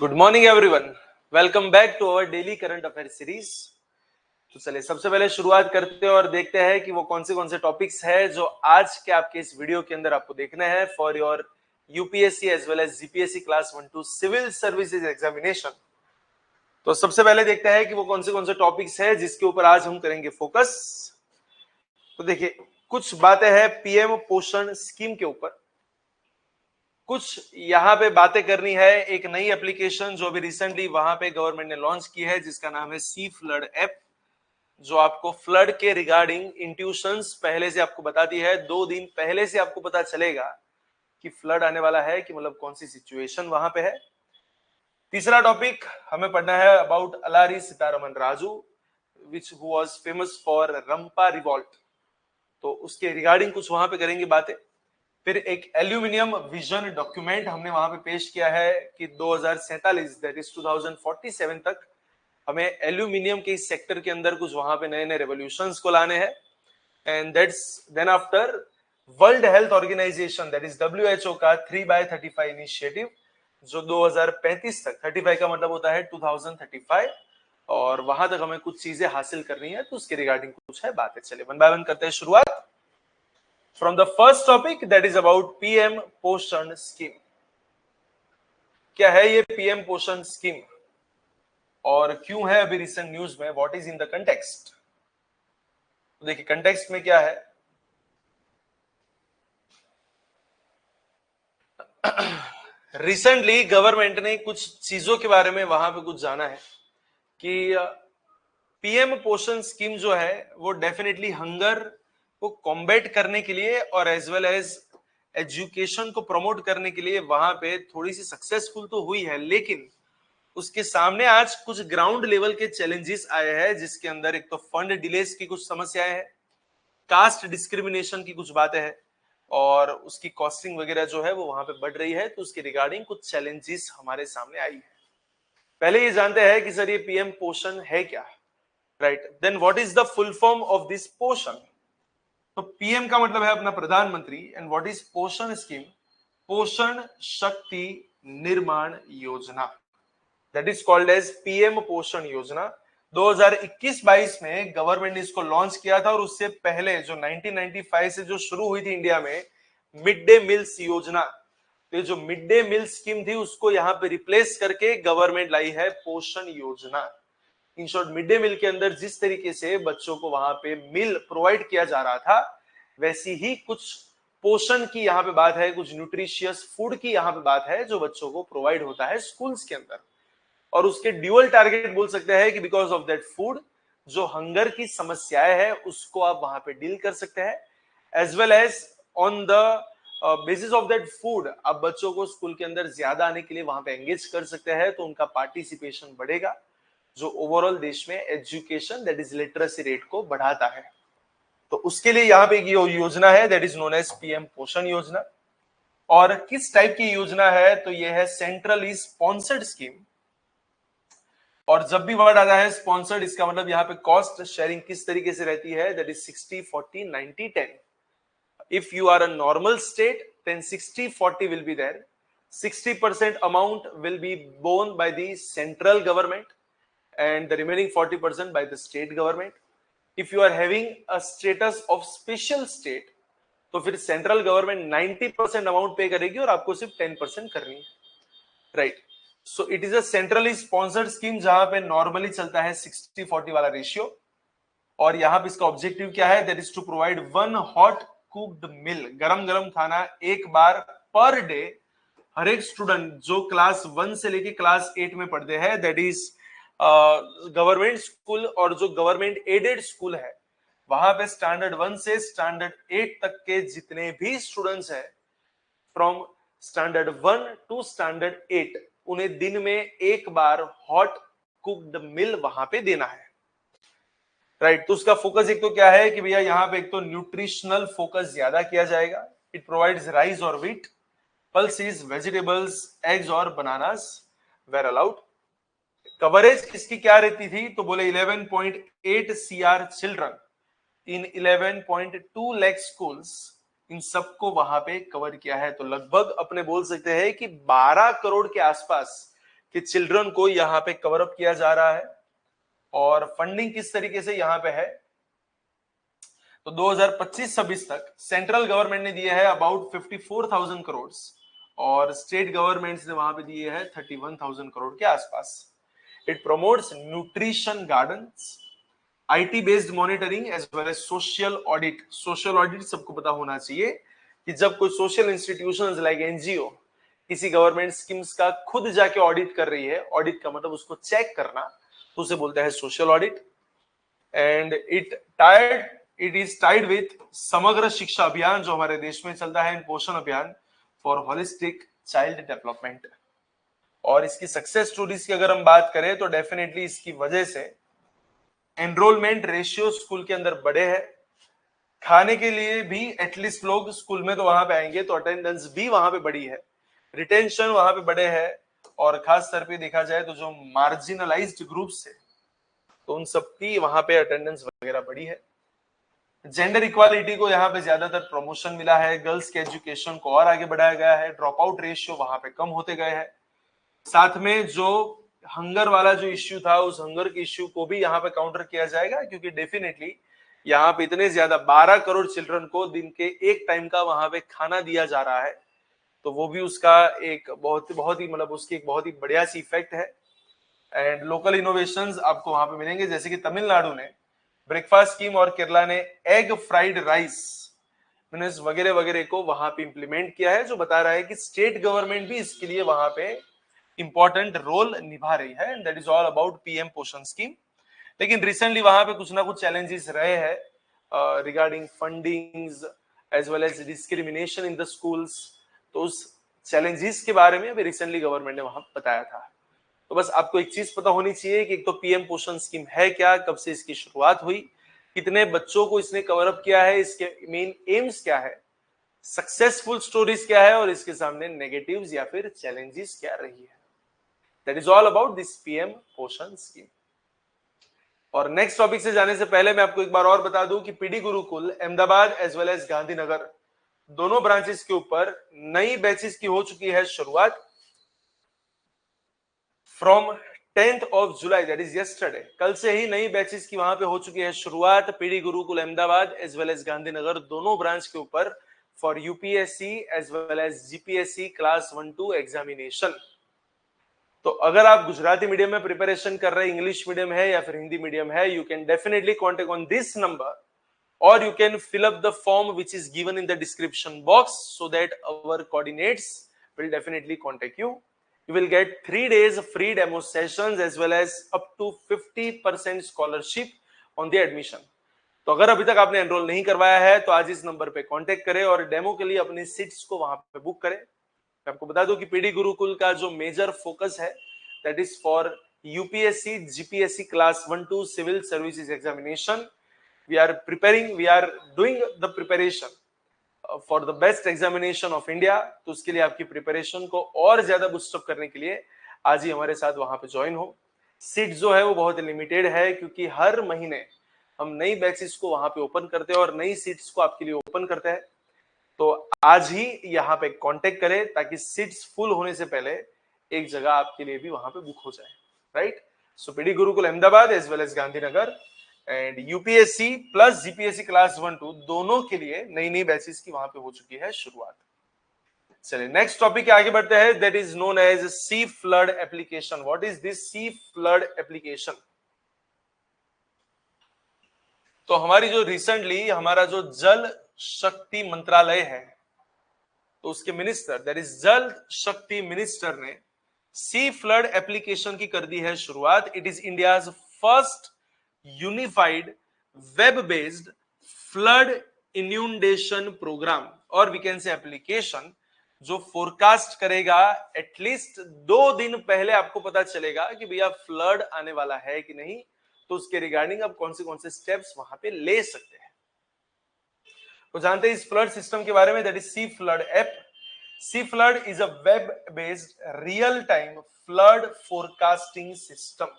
Good morning everyone, welcome back to our daily current affair series. तो चलिए सबसे पहले शुरुआत करते हैं और देखते हैं कि वो कौन से टॉपिक्स है जो आज के आपके इस वीडियो के अंदर आपको देखना है for your UPSC as well as GPSC class 1-2 civil services examination. तो सबसे पहले देखते हैं कि वो कौन से टॉपिक्स है जिसके ऊपर आज हम करेंगे फोकस। तो देखिए कुछ बातें हैं पीएम पोषण स्कीम के ऊपर, कुछ यहाँ पे बातें करनी है। एक नई एप्लीकेशन जो अभी रिसेंटली वहां पे गवर्नमेंट ने लॉन्च की है जिसका नाम है सी फ्लड ऐप, जो आपको फ्लड के रिगार्डिंग इंट्यूशंस पहले से आपको बताती है। 2 दिन पहले से आपको पता चलेगा कि फ्लड आने वाला है, कि मतलब कौन सी सिचुएशन वहां पे है। तीसरा टॉपिक हमें पढ़ना है about Alluri Sitharaman Raju which who was famous for Rampa revolt. तो उसके रिगार्डिंग कुछ वहां पे करेंगे बातें। फिर एक एल्यूमिनियम विजन डॉक्यूमेंट हमने वहां पे पेश किया है कि 2047 दैट इज 2047 तक हमें एल्यूमिनियम के इस सेक्टर के अंदर कुछ वहां पे नए नए रेवोल्यूशंस को लाने हैं। And that's then after World health organisation that is WHO का 3x35 इनिशिएटिव, जो 2035 तक, 35 का मतलब होता है 2035, और वहां तक हमें कुछ चीजें हासिल करनी है। तो उसके रिगार्डिंग कुछ है बातें। चलिए वन बाय वन करते हैं शुरुआत from the first topic that is about PM पोषण स्कीम। क्या है ये PM पोषण स्कीम और क्यों है अभी रिसेंट न्यूज में, what is in the context. तो देखिए कंटेक्स्ट में क्या है। रिसेंटली गवर्नमेंट ने कुछ चीजों के बारे में वहां पे कुछ जाना है कि पीएम पोषण स्कीम जो है वो डेफिनेटली हंगर को कॉम्बैट करने के लिए और एज वेल एज एजुकेशन को प्रमोट करने के लिए वहां पे थोड़ी सी सक्सेसफुल तो हुई है, लेकिन उसके सामने आज कुछ ग्राउंड लेवल के चैलेंजेस आए हैं, जिसके अंदर एक तो फंड डिलेस की कुछ समस्याएं हैं, कास्ट डिस्क्रिमिनेशन की कुछ बातें हैं, और उसकी कॉस्टिंग वगैरह जो है वो वहां पे बढ़ रही है। तो उसके रिगार्डिंग कुछ चैलेंजेस हमारे सामने आई है। पहले ये जानते हैं कि सर ये पीएम पोषण है क्या, right. Then what is the full form of this Poshan. तो पीएम का मतलब है अपना प्रधानमंत्री, and what is Poshan scheme, Poshan Shakti Nirman Yojana, that is called as PM Poshan Yojana. 2021-22 में गवर्नमेंट ने इसको लॉन्च किया था, और उससे पहले जो 1995 से जो शुरू हुई थी इंडिया में मिड डे मील्स योजना, तो ये जो मिड डे मील स्कीम थी उसको यहाँ पे रिप्लेस करके गवर्नमेंट लाई है Poshan Yojana. In short mid day meal के अंदर जिस तरीके से बच्चों को वहां पे मील प्रोवाइड किया जा रहा था, वैसी ही कुछ पोषण की यहाँ पे बात है, कुछ न्यूट्रिशियस फूड की यहाँ पे बात है जो बच्चों को प्रोवाइड होता है स्कूल्स के अंदर। और उसके ड्यूअल टारगेट बोल सकते हैं कि बिकॉज ऑफ दैट फूड जो हंगर की समस्याएं है उसको आप वहां पे डील कर सकते हैं, as well as on the basis of that food आप बच्चों को स्कूल के अंदर ज्यादा आने के लिए वहां पे एंगेज कर सकते हैं, तो उनका पार्टिसिपेशन बढ़ेगा, जो ओवरऑल देश में education that is literacy rate को बढ़ाता है। तो उसके लिए यहाँ पे योजना है that is known as PM Poshan Yojana. और किस टाइप की योजना है, तो ये है सेंट्रली स्पॉन्सर्ड स्कीम। और जब भी वर्ड आता है स्पॉन्सर्ड, इसका मतलब यहाँ पे कॉस्ट शेयरिंग किस तरीके से रहती है, that is 60-40-90-10। If you are a normal state then 60-40 will be there, 60% amount will be borne by the central government and the remaining 40% by the state government. If you are having a status of special state, तो फिर central government 90% amount पे करेगी और आपको सिर्फ 10% करनी है, right. So it is a centrally sponsored scheme जहां पे नॉर्मली चलता है 60-40 वाला रेशियो। और यहाँ पे इसका ऑब्जेक्टिव क्या है, that is to provide 1 hot cooked meal, गरम गरम खाना एक बार पर डे हर एक स्टूडेंट जो क्लास 1 से लेके क्लास 8 में पढ़ते हैं, दैट इज गवर्नमेंट स्कूल और जो गवर्नमेंट एडेड स्कूल है, वहां पे स्टैंडर्ड 1 से स्टैंडर्ड 8 तक के जितने भी स्टूडेंट्स हैं, फ्रॉम स्टैंडर्ड 1 टू स्टैंडर्ड 8, उन्हें दिन में एक बार हॉट कुक्ड मील वहां पे देना है, राइट। तो उसका फोकस एक तो क्या है कि भैया यहाँ पे एक तो न्यूट्रिशनल फोकस ज्यादा किया जाएगा। इट प्रोवाइड्स राइस और व्हीट, पल्सेस, वेजिटेबल्स, एग्स और बनानास वेर अलाउड। कवरेज इसकी क्या रहती थी, तो बोले 11.8 CR children in 11.2 lakh schools, इन सबको वहां पे कवर किया है। तो लगभग अपने बोल सकते हैं कि 12 करोड़ के आसपास कि चिल्ड्रन को यहाँ पे कवर अप किया जा रहा है। और फंडिंग किस तरीके से यहाँ पे है, तो 2025-26 तक सेंट्रल गवर्नमेंट ने दिए है अबाउट 54,000 करोड़ और स्टेट गवर्नमेंट्स ने वहां पे दिए हैं 31,000 करोड़ के आसपास। It promotes nutrition gardens, IT based monitoring as well as social audit. Social audit सबको पता होना चाहिए कि जब कोई सोशल इंस्टीट्यूशंस लाइक एनजीओ किसी गवर्नमेंट स्कीम्स का खुद जाके ऑडिट कर रही है, ऑडिट का मतलब उसको चेक करना, तो उसे बोलता है social audit. And it is tied with समग्र शिक्षा अभियान जो हमारे देश में चलता है, पोषण अभियान फॉर होलिस्टिक चाइल्ड डेवलपमेंट। और इसकी सक्सेस स्टोरीज की अगर हम बात करें तो डेफिनेटली इसकी वजह से एनरोलमेंट रेशियो स्कूल के अंदर बढ़े हैं, खाने के लिए भी एटलीस्ट लोग स्कूल में तो वहां पे आएंगे, तो अटेंडेंस भी वहां पे बढ़ी है, रिटेंशन वहां पे बढ़े है। और खास स्तर पे देखा जाए तो जो मार्जिनलाइज्ड ग्रुप्स है तो उन सबकी वहां पे अटेंडेंस वगैरह बढ़ी है। जेंडर इक्वालिटी को यहाँ पे ज्यादातर प्रमोशन मिला है, गर्ल्स के एजुकेशन को और आगे बढ़ाया गया है, ड्रॉप आउट रेशियो वहां पे कम होते गए हैं। साथ में जो हंगर वाला जो इश्यू था, उस हंगर के इश्यू को भी यहाँ पे काउंटर किया जाएगा, क्योंकि डेफिनेटली यहाँ पे इतने ज्यादा 12 करोड़ चिल्ड्रन को दिन के एक टाइम का वहां पे खाना दिया जा रहा है, तो वो भी उसका एक बहुत ही मतलब उसकी एक बहुत ही बढ़िया सी इफेक्ट है। एंड लोकल इनोवेशंस आपको वहां पे मिलेंगे, जैसे कि तमिलनाडु ने ब्रेकफास्ट स्कीम और केरला ने एग फ्राइड राइस मीन्स वगैरह वगैरह को वहां पे इंप्लीमेंट किया है, जो बता रहा है कि स्टेट गवर्नमेंट भी इसके लिए वहां पे इंपॉर्टेंट रोल निभा रही है। And that is all about PM Poshan scheme. लेकिन रिसेंटली वहां पे कुछ ना कुछ चैलेंजेस रहे हैं regarding fundings as well as discrimination in the schools, तो उस चैलेंजेस के बारे में अभी रिसेंटली गवर्नमेंट ने वहां बताया था। तो बस आपको एक चीज पता होनी चाहिए कि एक तो पीएम पोषण स्कीम है क्या, कब से इसकी शुरुआत हुई, कितने बच्चों को इसने कवर अप किया है, इसके मेन एम्स क्या है, सक्सेसफुल स्टोरीज क्या है, और इसके सामने नेगेटिव्स या फिर चैलेंजेस क्या रही है। That is all about this PM Poshan scheme. और नेक्स्ट टॉपिक से जाने से पहले मैं आपको एक बार और बता दूं कि PD Gurukul Ahmedabad as well as Gandhinagar दोनों ब्रांचेस के ऊपर नई बैचेस की हो चुकी है शुरुआत from 10th of July, that is yesterday. कल से ही नई बैचेस की वहां पे हो चुकी है शुरुआत PD Gurukul Ahmedabad as well as Gandhinagar दोनों ब्रांच के ऊपर for UPSC as well as GPSC class 1-2 examination. तो अगर आप गुजराती मीडियम में प्रिपरेशन कर रहे हैं, इंग्लिश मीडियम है या फिर हिंदी मीडियम है, you can definitely contact on this number or you can fill up the form which is given in the description box so that our coordinates will definitely contact you. You will get 3 days free demo sessions as well as up to 50% scholarship on the admission. तो अगर अभी तक आपने enrol नहीं करवाया है तो आज इस नंबर पे कांटेक्ट करें और डेमो के लिए अपनी सीट्स को वहां पे बुक करें। मैं आपको बता दूं कि पीडी गुरुकुल का जो मेजर फोकस है that is for UPSC GPSC class 1-2 civil services examination. we are doing the preparation for the best examination of India। तो उसके लिए आपकी प्रिपरेशन को और ज्यादा बूस्टअप करने के लिए आज ही हमारे साथ वहां पे ज्वाइन हो। सीट जो है वो बहुत लिमिटेड है, क्योंकि हर महीने हम नई बैचेस को वहां पे ओपन करते हैं और नई सीट्स को आपके लिए ओपन करते हैं। तो आज ही यहाँ पे कांटेक्ट करें ताकि सीट्स फुल होने से पहले एक जगह आपके लिए भी वहां पे बुक हो जाए, right. So PD Gurukul Ahmedabad as well as Gandhinagar and UPSC plus GPSC class 1-2 दोनों के लिए नई नई बैचेस की वहां पे हो चुकी है शुरुआत। चलिए नेक्स्ट टॉपिक के आगे बढ़ते हैं, that is known as C flood application. What is this C flood application? तो हमारी जो रिसेंटली हमारा जो जल शक्ति मंत्रालय है, तो उसके मिनिस्टर दैट इज जल शक्ति मिनिस्टर ने सी फ्लड एप्लीकेशन की कर दी है शुरुआत। It is India's first unified web based flood inundation program और वी कैन से एप्लीकेशन जो फोरकास्ट करेगा एटलीस्ट 2 दिन पहले आपको पता चलेगा कि भैया फ्लड आने वाला है कि नहीं, तो उसके रिगार्डिंग आप कौन से स्टेप्स वहां पे ले सकते हैं। तो जानते हैं इस फ्लड सिस्टम के बारे में, that is C flood app. C flood is a web based real time flood forecasting system.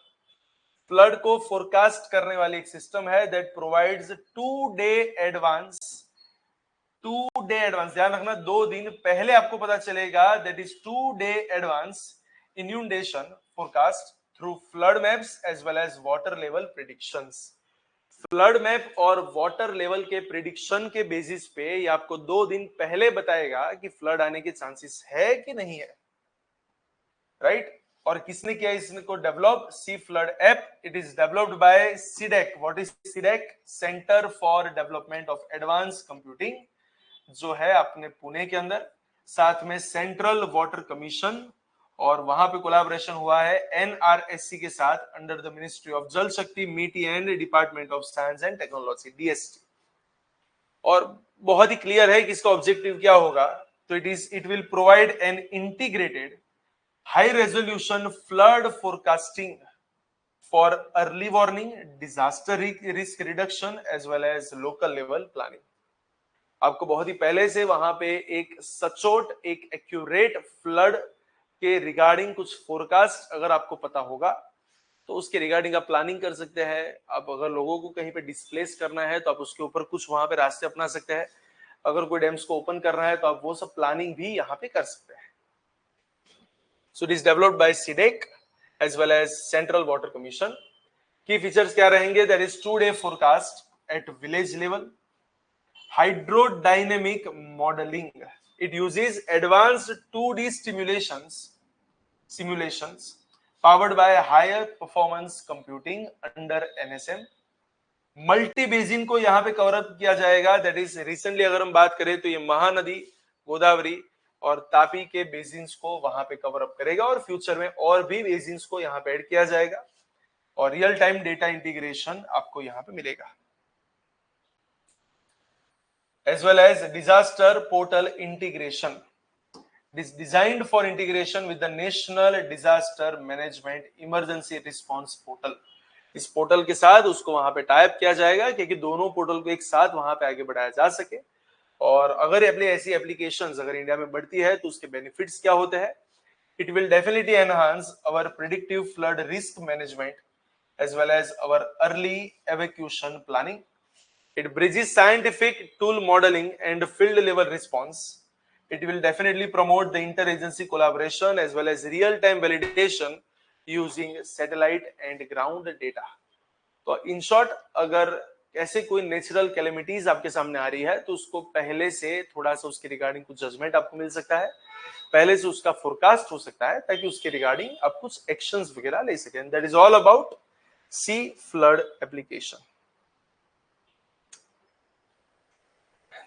Flood को फोरकास्ट करने वाली एक सिस्टम है दैट प्रोवाइड्स 2 डे एडवांस। ध्यान रखना 2 दिन पहले आपको पता चलेगा, that is 2 day advance inundation forecast through flood maps as well as water level predictions. Flood map और वाटर लेवल के प्रिडिक्शन के बेसिस पे ये आपको 2 दिन पहले बताएगा कि फ्लड आने के चांसेस है कि नहीं है, राइट? और किसने किया इसको develop? C flood app. It is developed by CDAC. What is CDAC? Centre for development of advance computing, जो है अपने पुणे के अंदर, साथ में सेंट्रल वाटर कमीशन, और वहां पे कोलैबोरेशन हुआ है एनआरएससी के साथ अंडर द मिनिस्ट्री ऑफ जल शक्ति, मिट्टी and department of science and technology, DST. और बहुत ही क्लियर है कि इसका ऑब्जेक्टिव क्या होगा. तो it will provide an integrated high resolution flood forecasting for early warning, disaster risk reduction as well as local level planning. आपको बहुत ही पहले से वहां पे एक सचोट, एक एक्यूरेट फ्लड के रिगार्डिंग कुछ फोरकास्ट अगर आपको पता होगा तो उसके रिगार्डिंग आप प्लानिंग कर सकते हैं. आप अगर लोगों को कहीं पे डिस्प्लेस करना है तो आप उसके ऊपर कुछ वहां पे रास्ते अपना सकते हैं. अगर कोई डैम्स को ओपन करना है तो आप वो सब प्लानिंग भी यहाँ पे कर सकते हैं. So it is developed by CDAC as well as central water commission. Key features क्या रहेंगे? That is 2-day forecast at village level, hydrodynamic modeling. It uses advanced 2D simulations powered by higher performance computing under NSM. Multi basin को यहाँ पे cover up किया जाएगा. That is recently अगर हम बात करें तो ये महानदी, गोदावरी और तापी के बेसिन्स को वहां पे कवर अप करेगा, और फ्यूचर में और भी बेसिन्स को यहाँ पे ऐड किया जाएगा, और रियल टाइम डेटा इंटीग्रेशन आपको यहाँ पे मिलेगा. As well as disaster portal integration. It is designed for integration with the National Disaster Management Emergency Response Portal. इस पोर्टल के साथ उसको वहां पे टाइप किया जाएगा क्योंकि दोनों पोर्टल को एक साथ वहां पे आगे बढ़ाया जा सके. और अगर ऐसी एप्लीकेशंस अगर इंडिया में बढ़ती है तो उसके बेनिफिट्स क्या होते हैं? It will definitely enhance our predictive flood risk management as well as our early evacuation planning. It bridges scientific tool modeling and field level response. It will definitely promote the interagency collaboration as well as real-time validation using satellite and ground data. तो in short, अगर ऐसे कोई natural calamities आपके सामने आ रही है तो उसको पहले से थोड़ा सा उसके रिगार्डिंग कुछ जजमेंट आपको मिल सकता है, पहले से उसका फोरकास्ट हो सकता है ताकि उसके रिगार्डिंग आप कुछ एक्शंस वगैरह ले सकें. That is all about C flood application.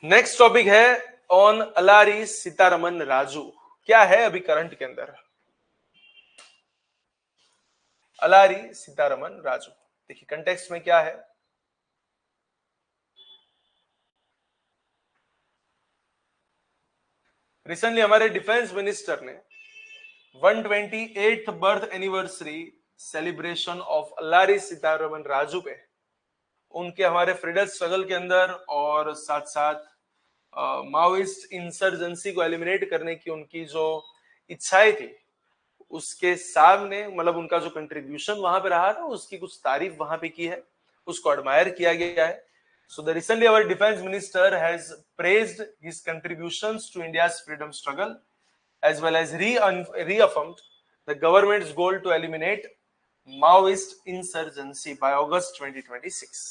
Next topic है ऑन अलारी सीतारमन राजू. क्या है अभी करंट के अंदर अलारी सीतारमन राजू? देखिए कंटेक्स्ट में क्या है. रिसेंटली हमारे डिफेंस मिनिस्टर ने 128th birth anniversary celebration of Alluri Sitharaman Raju पे उनके हमारे फ्रीडम स्ट्रगल के अंदर और साथ साथ माओइस्ट इंसर्जेंसी को एलिमिनेट करने की उनकी जो इच्छाएं थी उसके सामने, मतलब उनका जो कंट्रीब्यूशन वहां पे रहा था उसकी कुछ तारीफ वहां पे की है, उसको एडमायर किया गया है. So the recently our defense minister has praised his contributions to India's freedom struggle as well as reaffirmed the government's goal to eliminate Maoist insurgency by August 2026.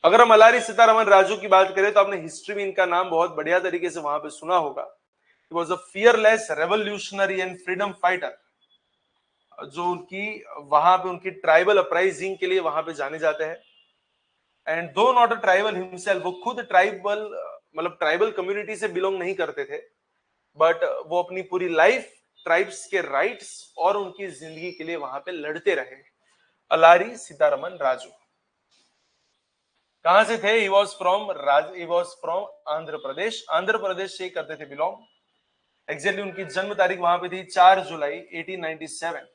अगर हम अलारी सीतारमन राजू की बात करें तो आपने हिस्ट्री में इनका नाम बहुत बढ़िया तरीके से वहां पे सुना होगा. He was a fearless revolutionary and freedom fighter. जो उनकी वहां पे उनकी ट्राइबल अपराइजिंग के लिए वहां पे जाने जाते हैं. एंड दो नॉट अ ट्राइबल हिमसेल्फ, वो खुद ट्राइबल मतलब ट्राइबल कम्युनिटी से बिलोंग नहीं करते थे, बट वो अपनी पूरी लाइफ ट्राइब्स के राइट्स और उनकी जिंदगी के लिए वहां पे लड़ते रहे. अलारी सीतारमन राजू कहां से थे? He was from Andhra Pradesh. Andhra Pradesh से करते थे बिलोंग. एग्जैक्टली उनकी जन्म तारीख वहां पे थी 4 जुलाई 1897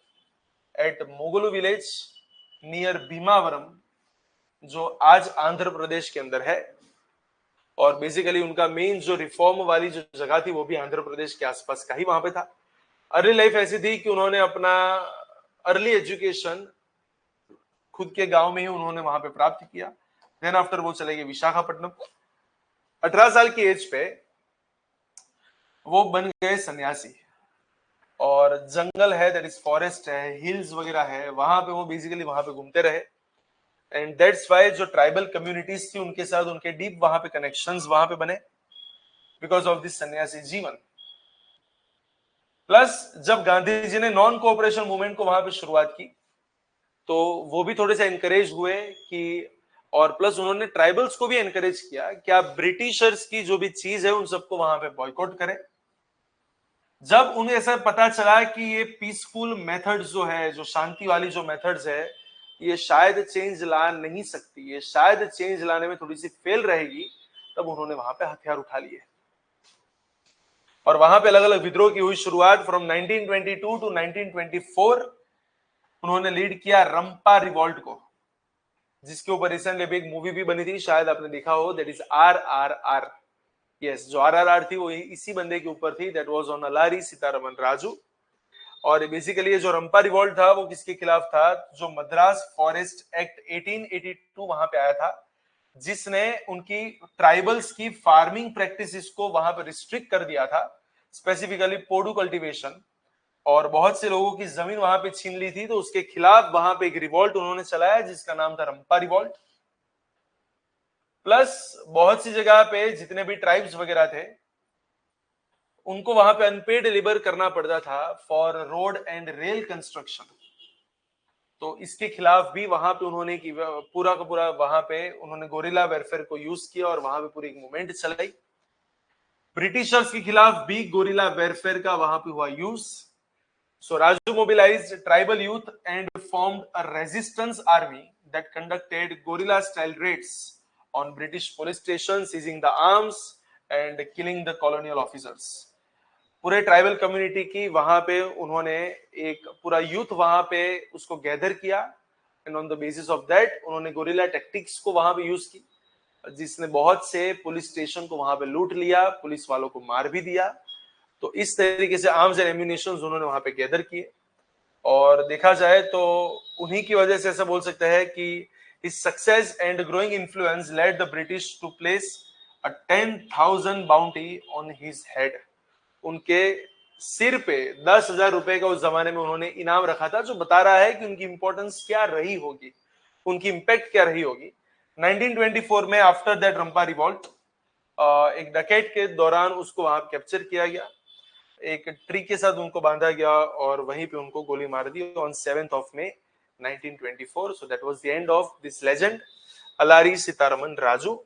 एट मोगलू विलेज नियर भीमावरम, जो आज आंध्र प्रदेश के अंदर है. और बेसिकली उनका मेन जो रिफॉर्म वाली जो जगह थी वो भी आंध्र प्रदेश के आसपास का ही वहां पे था. अर्ली लाइफ ऐसी थी कि उन्होंने अपना अर्ली एजुकेशन खुद के गांव में ही उन्होंने वहां पे प्राप्त किया. देन आफ्टर वो चले गए विशाखापट्टनम. 18 साल की एज पे वो बन गए सन्यासी. और जंगल है, दैट इज फॉरेस्ट है, हिल्स वगैरह है, वहां पे वो बेसिकली वहां पे घूमते रहे। एंड दैट्स वाई जो ट्राइबल कम्युनिटीज थी उनके साथ उनके डीप वहां पे कनेक्शंस वहां पे बने बिकॉज ऑफ दिस सन्यासी जीवन। प्लस जब गांधी जी ने नॉन कोऑपरेशन मूवमेंट को वहां पे शुरुआत की तो वो भी थोड़े से एनकरेज हुए कि, और प्लस उन्होंने ट्राइबल्स को भी एनकरेज किया कि आप ब्रिटिशर्स की जो भी चीज है उन सबको वहां पे बॉयकॉट करें। जब उन्हें ऐसा पता चला कि ये पीसफुल मेथड्स जो है, जो शांति वाली जो मेथड्स है, ये शायद चेंज ला नहीं सकती, ये शायद चेंज लाने में थोड़ी सी फेल रहेगी, तब उन्होंने वहां पे हथियार उठा लिए और वहां पे अलग अलग विद्रोह की हुई शुरुआत। फ्रॉम 1922 टू 1924 उन्होंने लीड किया रंपा रिवॉल्ट को, जिसके ऊपर रिसेंटली अभी एक मूवी भी बनी थी, शायद आपने देखा हो, दैट इज RRR। यस, जो RRR थी वो इसी बंदे के ऊपर थी, that was on Alluri Sitharaman Raju. और बेसिकली ये जो रंपा रिवॉल्ट था वो किसके खिलाफ था? जो मद्रास फॉरेस्ट एक्ट 1882 वहां पे आया था, जिसने उनकी ट्राइबल्स की फार्मिंग प्रैक्टिसेस को वहां पे रिस्ट्रिक्ट कर दिया था, स्पेसिफिकली पोडू कल्टीवेशन, और बहुत से लोगों की जमीन वहां पे छीन ली थी। तो उसके खिलाफ वहां पे एक रिवॉल्ट उन्होंने चलाया जिसका नाम था रंपा रिवॉल्ट। प्लस बहुत सी जगह पे जितने भी ट्राइब्स वगैरह थे उनको वहां पे अनपेड लेबर करना पड़ता था for road and rail construction. तो इसके खिलाफ भी वहां पे उन्होंने की पूरा का पूरा वहां पे उन्होंने गोरिल्ला वेलफेयर को यूज किया और वहां पे पूरी एक मूवमेंट चलाई। ब्रिटिशर्स के खिलाफ भी गोरिल्ला वेलफेयर का वहां पे हुआ use. So Raju mobilized tribal youth and formed a resistance army that conducted guerrilla-style raids on British police stations, seizing the arms and killing the colonial officers. पूरे tribal community की वहां पे उन्होंने एक पूरा यूथ वहां पे उसको गैदर किया and on the basis of that उन्होंने गोरिल्ला टेक्टिक्स को वहां पे यूज की, जिसने बहुत से पुलिस स्टेशन को वहां पे लूट लिया, पुलिस वालों को मार भी दिया। तो इस तरीके से आर्म्स एंड एम्यूनिशन उन्होंने वहां पे गैदर किए और देखा जाए तो उन्हीं की वजह से ऐसा बोल सकते हैं कि his success and growing influence led the British to place a 10,000 bounty on his head. उनके सिर पे 10,000 रुपए का उस जमाने में उन्होंने इनाम रखा था, जो बता रहा है कि उनकी इंपॉर्टेंस क्या रही होगी, उनकी इंपैक्ट क्या रही होगी। 1924 में आफ्टर दैट रंपा रिवॉल्ट एक डकैत के दौरान उसको वहां कैप्चर किया गया, एक ट्री के साथ उनको बांधा गया और वहीं पे उनको गोली मार दी on 7th of May 1924। So that was the end of this legend Alluri Sitharaman Raju.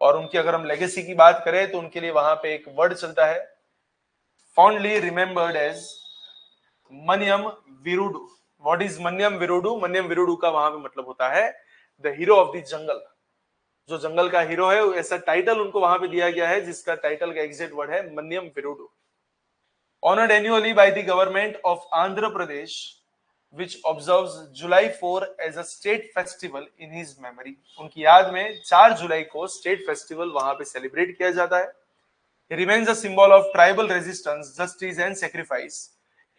और उनकी अगर हम लेगेसी की बात करें तो उनके लिए वहां पे एक वर्ड चलता है, fondly remembered as Manyam Veerudu. What is Manyam Veerudu? Manyam Veerudu का वहां पे मतलब होता है the hero of the jungle, जो जंगल का हीरो है। ऐसा टाइटल उनको वहां पे दिया गया है जिसका टाइटल का एग्जैक्ट वर्ड है मनियम विरुडू। Honored annually by the government of Andhra Pradesh, which observes July 4 as a state festival in his memory. उनकी याद में 4 जुलाई को स्टेट फेस्टिवल वहां पे सेलिब्रेट किया जाता है। He remains a symbol of tribal resistance, justice and sacrifice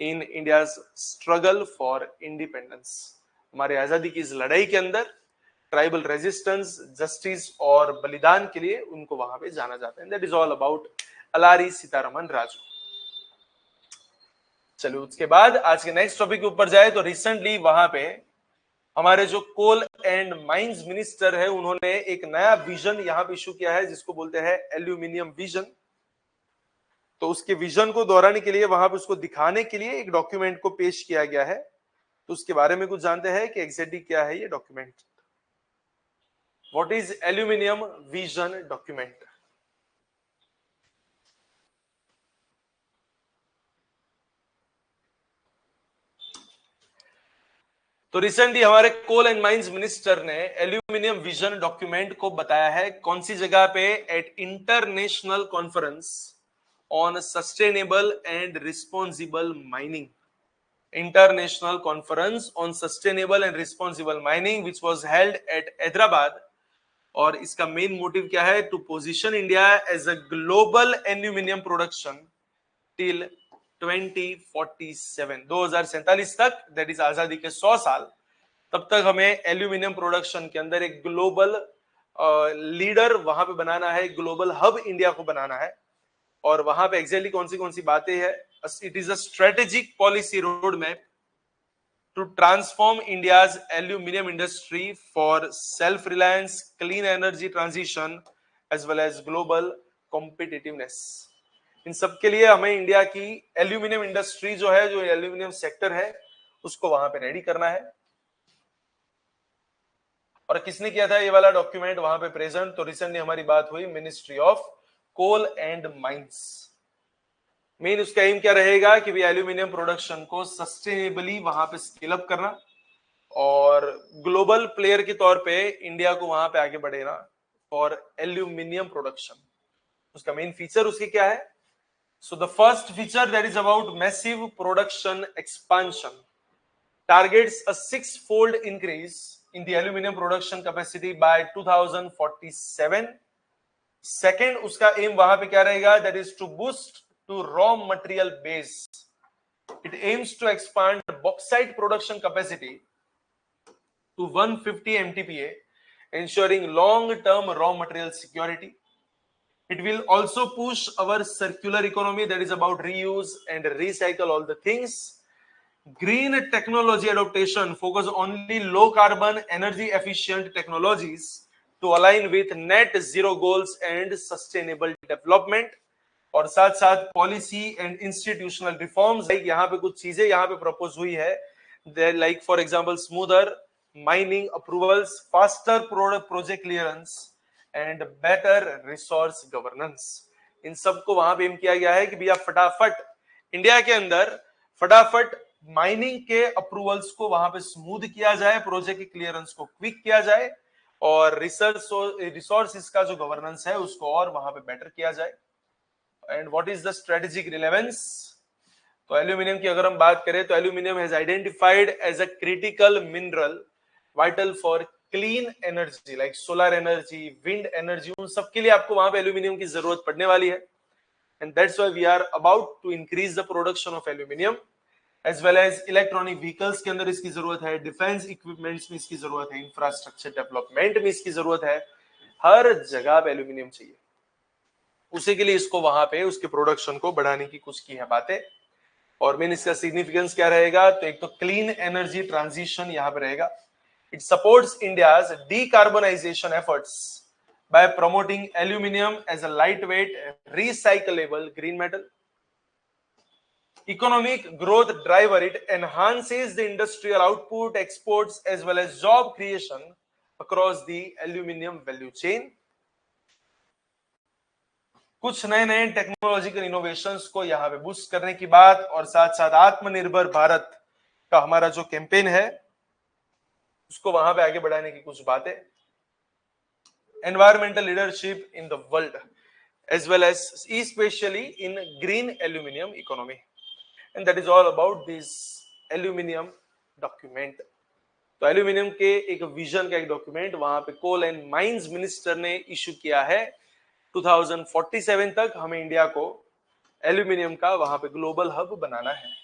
in India's struggle for independence. हमारे आजादी की इस लड़ाई के अंदर ट्राइबल रेजिस्टेंस, जस्टिस और बलिदान के लिए उनको वहां पे जाना जाता है। That is all about Alluri Sitharaman Raju. चलो उसके बाद आज के नेक्स्ट टॉपिक के ऊपर जाए तो रिसेंटली वहां पे हमारे जो कोल एंड माइंस मिनिस्टर है उन्होंने एक नया विजन यहां पे इशू किया है जिसको बोलते हैं एल्यूमिनियम विजन। तो उसके विजन को दोहराने के लिए वहां पे उसको दिखाने के लिए एक डॉक्यूमेंट को पेश किया गया है। तो उसके बारे में कुछ जानते हैं कि एग्जैक्टली क्या है ये document. What is aluminium vision document? तो रिसेंटली हमारे कोल एंड माइंस मिनिस्टर ने एल्यूमिनियम विजन डॉक्यूमेंट को बताया है कौन सी जगह पे? At international conference on sustainable and responsible mining. International conference on sustainable and responsible mining which was held at Hyderabad. और इसका मेन मोटिव क्या है? To position India as a global aluminium production till 2047, 2047 तक, दैट इज आजादी के 100 साल, तब तक हमें एल्यूमिनियम प्रोडक्शन के अंदर एक ग्लोबल लीडर वहां पे बनाना है, ग्लोबल हब इंडिया को बनाना है। और वहां पे एग्जैक्टली कौन सी बातें हैं? It is a strategic policy road map to transform India's aluminum industry for self-reliance, clean energy transition, as well as global competitiveness. इन सब के लिए हमें इंडिया की एल्यूमिनियम इंडस्ट्री जो है, जो एल्यूमिनियम सेक्टर है, उसको वहां पे रेडी करना है। और किसने किया था ये वाला डॉक्यूमेंट वहां पे प्रेजेंट? तो रिसेंटली हमारी बात हुई ministry of coal and mines. Main उसका एम क्या रहेगा कि भी एल्यूमिनियम प्रोडक्शन को सस्टेनेबली वहां पे स्केल अप करना और ग्लोबल प्लेयर के तौर पे इंडिया को वहां पे आगे बढ़ेना फॉर एल्यूमिनियम प्रोडक्शन। उसका मेन फीचर उसके क्या है? So the first feature that is about massive production expansion targets a six-fold increase in the aluminum production capacity by 2047. Second, उसका एम वहां पे क्या रहेगा? That is to boost to raw material base. It aims to expand bauxite production capacity to 150 MTPA, ensuring long-term raw material security. It will also push our circular economy, that is about reuse and recycle all the things. Green technology adaptation focus only low carbon energy efficient technologies to align with net zero goals and sustainable development. और साथ साथ policy and institutional reforms, like यहाँ पे कुछ चीजें यहाँ पे propose हुई है, like for example smoother mining approvals, faster project clearance and better resource governance. इन सबको वहां पे एम किया गया है कि भैया फटाफट इंडिया के अंदर फटाफट माइनिंग के अप्रूवल्स को वहां पे स्मूथ किया जाए, प्रोजेक्ट की क्लियरेंस को क्विक किया जाए और रिसोर्सेस का जो गवर्नेंस है उसको और वहां पे बेटर किया जाए। And what is the strategic relevance? तो एल्यूमिनियम की अगर हम बात करें तो aluminium has identified as a critical mineral vital for clean energy like solar energy, wind energy, उन सब के लिए आपको वहां पे एल्यूमिनियम की जरूरत पड़ने वाली है। And that's why we are about to increase the production of aluminium, as well as electronic vehicles के अंदर इसकी जरूरत है, डिफेंस इक्विपमेंट्स में इसकी जरूरत है, इंफ्रास्ट्रक्चर डेवलपमेंट में इसकी जरूरत है, हर जगह पे एल्यूमिनियम चाहिए। उसी के लिए इसको वहां पे उसके प्रोडक्शन को बढ़ाने की कुछ की है बातें। और मेन इसका सिग्निफिकेंस क्या रहेगा? तो एक तो क्लीन एनर्जी ट्रांजिशन यहां पे रहेगा। It supports India's decarbonisation efforts by promoting aluminum as a lightweight recyclable green metal. Economic growth driver, it enhances the industrial output, exports as well as job creation across the aluminum value chain. कुछ नए नए technological innovations को यहां पे boost करने की बात, और साथ साथ आत्मनिर्भर भारत का हमारा जो कैंपेन है उसको वहां पे आगे बढ़ाने की कुछ बातें। environmental leadership in the world as well as especially in green aluminum economy, and that is all about this aluminum document. तो एल्यूमिनियम के एक विजन का एक डॉक्यूमेंट वहां पे कोल एंड माइंस मिनिस्टर ने इशू किया है। 2047 तक हमें इंडिया को एल्यूमिनियम का वहां पे ग्लोबल हब बनाना है।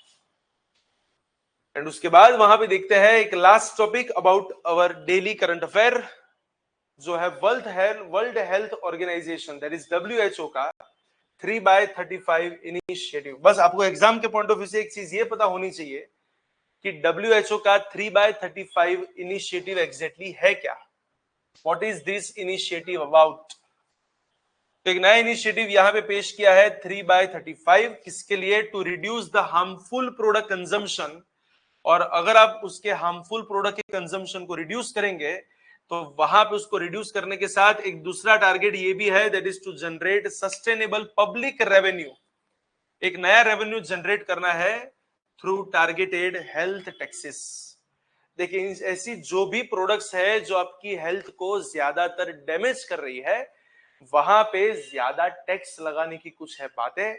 एंड उसके बाद वहां पे देखते हैं एक last topic about our daily current affair, जो है world health organisation that is WHO का 3x35 इनिशिएटिव। बस आपको एग्जाम के पॉइंट ऑफ व्यू से एक चीज ये पता होनी चाहिए कि WHO का 3x35 इनिशिएटिव एग्जैक्टली है क्या, what is this initiative about. तो एक नया इनिशिएटिव यहां पे पेश किया है 3x35, किसके लिए? To reduce the harmful product consumption. और अगर आप उसके हार्मफुल प्रोडक्ट के कंजम्पशन को रिड्यूस करेंगे तो वहां पे उसको रिड्यूस करने के साथ एक दूसरा टारगेट ये भी है, that is to generate sustainable public revenue. एक नया रेवेन्यू जनरेट करना है थ्रू टारगेटेड हेल्थ टैक्सेस। देखिए ऐसी जो भी प्रोडक्ट्स है जो आपकी हेल्थ को ज्यादातर डैमेज कर रही है, वहां पे ज्यादा टैक्स लगाने की कुछ है बातें,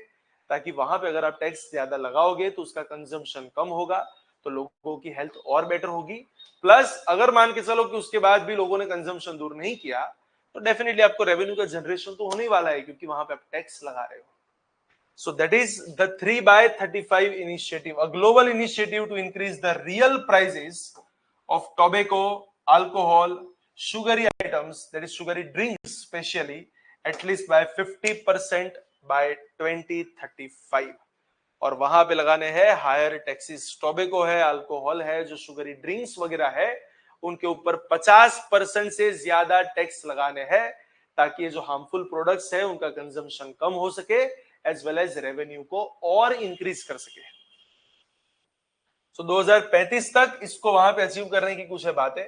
ताकि वहां पे अगर आप टैक्स ज्यादा लगाओगे तो उसका कंजम्पशन कम होगा, तो लोगों की हेल्थ और बेटर होगी। प्लस अगर मान के चलो कि उसके बाद भी लोगों ने कंजम्पशन दूर नहीं किया तो डेफिनेटली आपको रेवेन्यू का जनरेशन तो होने ही वाला है, क्योंकि वहां पे आप टैक्स लगा रहे हो। So that is the 3x35 initiative, a global initiative to increase the real prices of tobacco, alcohol, sugary items, that is sugary drinks especially, at least by 50% bye 2035 और वहां पे लगाने हैं हायर टैक्सेस। टोबैको है, alcohol है, जो sugary drinks वगैरह है उनके ऊपर 50% से ज्यादा टैक्स लगाने हैं ताकि ये जो हार्मफुल प्रोडक्ट्स है उनका कंजम्पशन कम हो सके एज वेल एज रेवेन्यू को और इंक्रीज कर सके। सो 2035 तक इसको वहां पे अचीव करने की कुछ है बातें।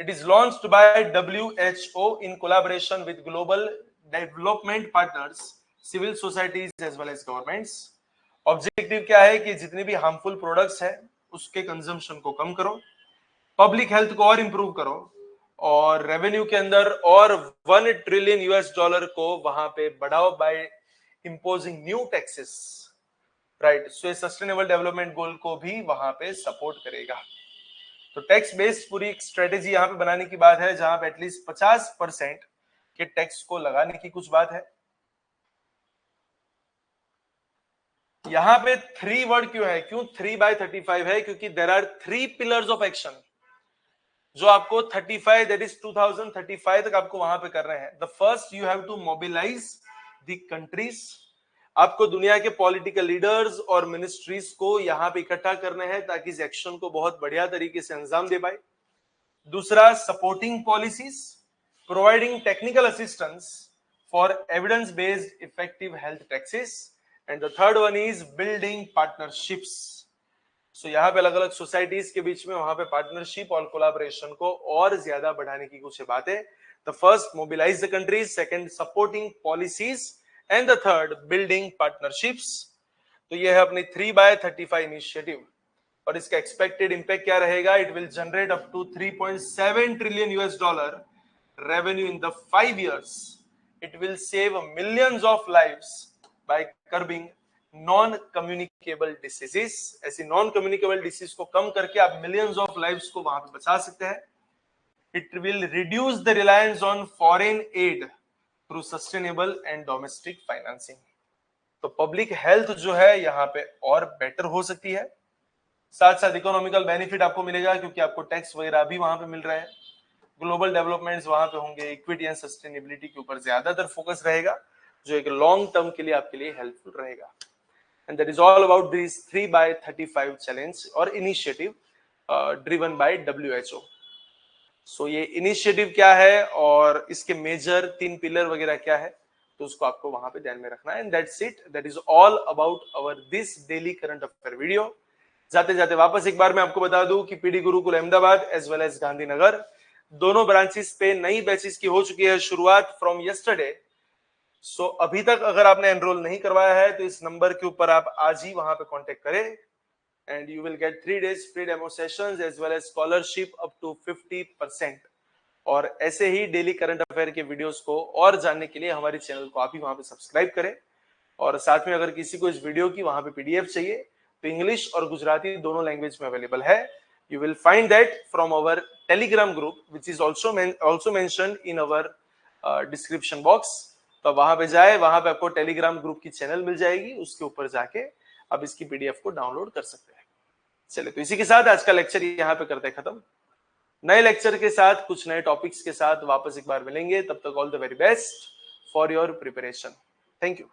It is launched by WHO in collaboration with global development partners, civil societies as well as governments. Objective क्या है कि जितने भी हार्मफुल प्रोडक्ट्स है उसके कंजम्पशन को कम करो, पब्लिक हेल्थ को और इंप्रूव करो और रेवेन्यू के अंदर और $1 ट्रिलियन को वहां पे बढ़ाओ by imposing new taxes, right. So sustainable development goal को भी वहां पे सपोर्ट करेगा। तो टैक्स बेस्ड पूरी एक स्ट्रेटेजी यहाँ पे बनाने की बात है जहां पे एटलीस्ट 50% के टैक्स को लगाने की कुछ बात है। यहाँ पे 3 वर्ड क्यों है, क्यों 3/35 है, क्योंकि there are 3 pillars of action जो आपको 35 दैट इज 2035 तक आपको वहां पे कर रहे हैं। The first you have to mobilise the countries, आपको दुनिया के पॉलिटिकल लीडर्स और मिनिस्ट्रीज को यहां पे इकट्ठा करने हैं ताकि इस एक्शन को बहुत बढ़िया तरीके से अंजाम दे पाए। दूसरा, supporting policies, providing technical assistance for evidence based effective health taxes and the third one is building partnerships. सो यहाँ पे अलग अलग सोसाइटीज के बीच में वहां पे पार्टनरशिप और कोलैबोरेशन को और ज्यादा बढ़ाने की कुछ बातें। The first, mobilise the countries, second, supporting policies and the third, building partnerships. तो ये है अपनी 3/35 इनिशिएटिव और इसका एक्सपेक्टेड इंपैक्ट क्या रहेगा। It will generate up to $3.7 trillion revenue in the 5 years. It will save millions of lives by curbing non communicable diseases. ऐसी non communicable disease को कम करके आप मिलियंस ऑफ लाइव्स को वहां पे बचा सकते हैं। It will reduce the reliance on foreign add through sustainable and domestic financing. तो पब्लिक हेल्थ जो है यहाँ पे और बेटर हो सकती है, साथ साथ इकोनॉमिकल बेनिफिट आपको मिलेगा क्योंकि आपको टैक्स वगैरह भी वहां पे मिल रहा है, ग्लोबल डेवलपमेंट्स वहां पे होंगे, इक्विटी एंड सस्टेनेबिलिटी के ऊपर ज्यादातर फोकस रहेगा जो एक लॉन्ग टर्म के लिए आपके लिए हेल्पफुल रहेगा। And that is all about this 3/35 challenge और initiative driven by WHO. So ये इनिशिएटिव क्या है और इसके मेजर 3 पिलर वगैरह क्या है तो उसको आपको वहां पे ध्यान में रखना है। And that's it, that is all about our this daily current affair video. जाते जाते वापस एक बार मैं आपको बता दूं कि PD Gurukul Ahmedabad as well as Gandhinagar दोनों ब्रांचेस पे नई बैचेस की हो चुकी है शुरुआत फ्रॉम यस्टरडे। सो अभी तक अगर आपने एनरोल नहीं करवाया है तो इस नंबर के ऊपर आप आज ही वहां पे कांटेक्ट करें and you will get 3 days free demo sessions as well as scholarship up to 50%। और ऐसे ही डेली करंट अफेयर के वीडियोस को और जानने के लिए हमारे चैनल को आप ही वहां पे सब्सक्राइब करें। और साथ में अगर किसी को इस वीडियो की वहां पे पीडीएफ चाहिए तो इंग्लिश और गुजराती दोनों लैंग्वेज में अवेलेबल है। You will find that from our Telegram group which is also mentioned in our description box. तो वहां पे जाए, वहां पे आपको टेलीग्राम ग्रुप की चैनल मिल जाएगी, उसके ऊपर जाके आप इसकी पीडीएफ को डाउनलोड कर सकते हैं। चलिए, तो इसी के साथ आज का लेक्चर यहाँ पे करते हैं खत्म। नए लेक्चर के साथ कुछ नए टॉपिक्स के साथ वापस एक बार मिलेंगे। तब तक all the very best for your preparation. Thank you.